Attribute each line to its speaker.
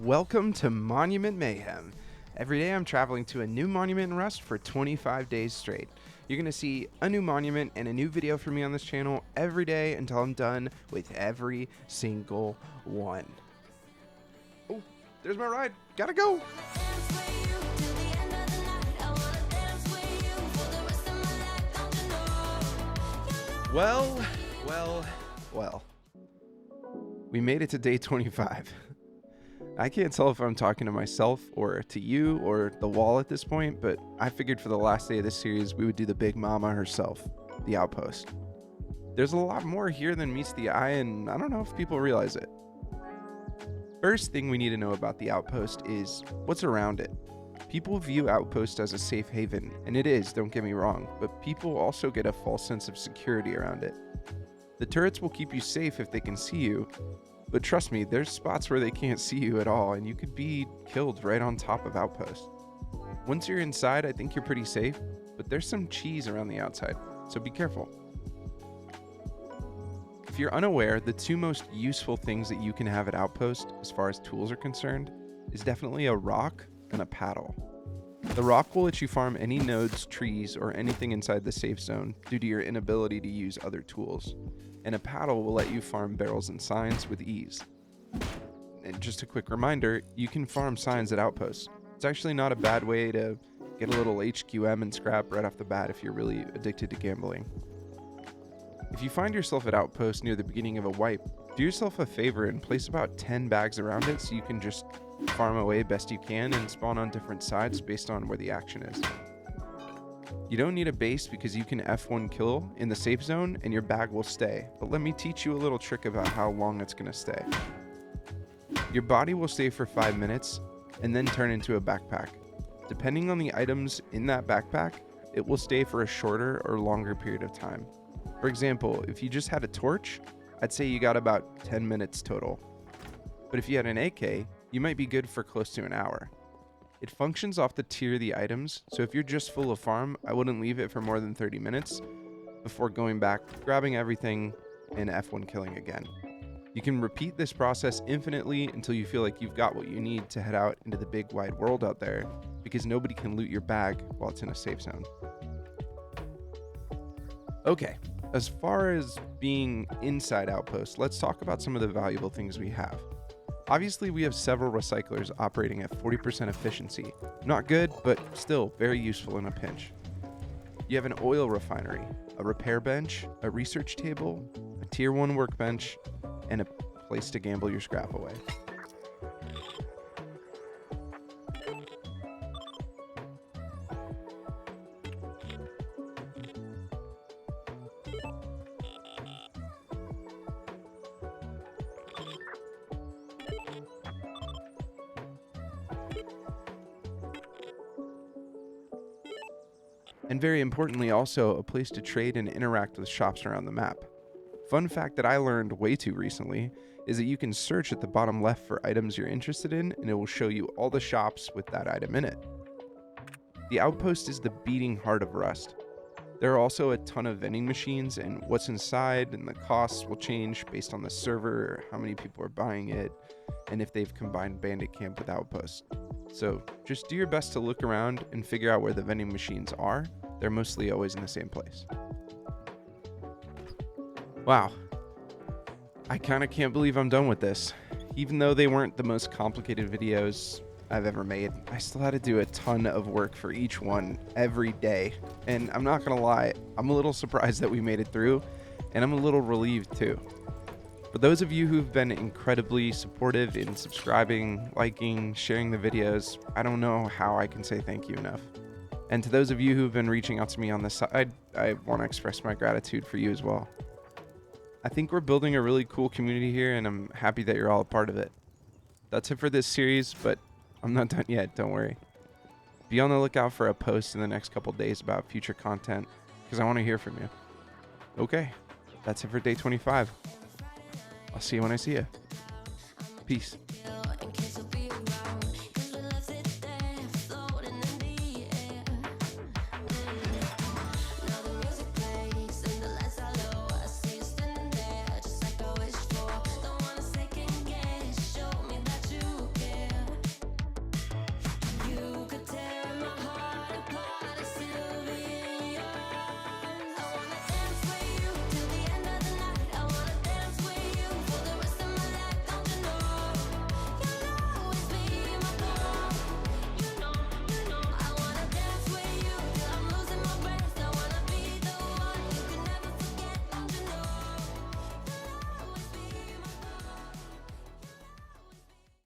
Speaker 1: Welcome to Monument Mayhem. Every day I'm traveling to a new monument in Rust for 25 days straight. You're going to see a new monument and a new video from me on this channel every day until I'm done with every single one. Oh, there's my ride. Gotta go. Well. We made it to day 25. I can't tell if I'm talking to myself or to you or the wall at this point, but I figured for the last day of this series, we would do the big mama herself, the Outpost. There's a lot more here than meets the eye, and I don't know if people realize it. First thing we need to know about the Outpost is what's around it. People view Outpost as a safe haven, and it is, don't get me wrong, but people also get a false sense of security around it. The turrets will keep you safe if they can see you, but trust me, there's spots where they can't see you at all, and you could be killed right on top of Outpost. Once you're inside, I think you're pretty safe, but there's some cheese around the outside, so be careful. If you're unaware, the two most useful things that you can have at Outpost, as far as tools are concerned, is definitely a rock and a paddle. The rock will let you farm any nodes, trees, or anything inside the safe zone due to your inability to use other tools. And a paddle will let you farm barrels and signs with ease. And just a quick reminder, you can farm signs at Outposts. It's actually not a bad way to get a little HQM and scrap right off the bat if you're really addicted to gambling. If you find yourself at Outpost near the beginning of a wipe, do yourself a favor and place about 10 bags around it so you can just farm away best you can and spawn on different sides based on where the action is. You don't need a base because you can F1 kill in the safe zone and your bag will stay, but let me teach you a little trick about how long it's going to stay. Your body will stay for 5 minutes and then turn into a backpack. Depending on the items in that backpack, it will stay for a shorter or longer period of time. For example, if you just had a torch, I'd say you got about 10 minutes total. But if you had an AK, you might be good for close to an hour. It functions off the tier of the items, so if you're just full of farm, I wouldn't leave it for more than 30 minutes before going back, grabbing everything, and F1 killing again. You can repeat this process infinitely until you feel like you've got what you need to head out into the big wide world out there, because nobody can loot your bag while it's in a safe zone. Okay, as far as being inside Outpost, let's talk about some of the valuable things we have. Obviously, we have several recyclers operating at 40% efficiency. Not good, but still very useful in a pinch. You have an oil refinery, a repair bench, a research table, a tier 1 workbench, and a place to gamble your scrap away. And very importantly, also a place to trade and interact with shops around the map. Fun fact that I learned way too recently is that you can search at the bottom left for items you're interested in, and it will show you all the shops with that item in it. The Outpost is the beating heart of Rust. There are also a ton of vending machines, and what's inside and the costs will change based on the server, how many people are buying it, and if they've combined Bandit Camp with Outpost. So just do your best to look around and figure out where the vending machines are. They're mostly always in the same place. Wow. I kind of can't believe I'm done with this. Even though they weren't the most complicated videos I've ever made, I still had to do a ton of work for each one every day. And I'm not gonna lie, I'm a little surprised that we made it through, and I'm a little relieved too. For those of you who've been incredibly supportive in subscribing, liking, sharing the videos, I don't know how I can say thank you enough. And to those of you who've been reaching out to me on the side, I want to express my gratitude for you as well. I think we're building a really cool community here, and I'm happy that you're all a part of it. That's it for this series, but I'm not done yet, don't worry. Be on the lookout for a post in the next couple days about future content, because I want to hear from you. Okay, that's it for day 25. I'll see you when I see you. Peace.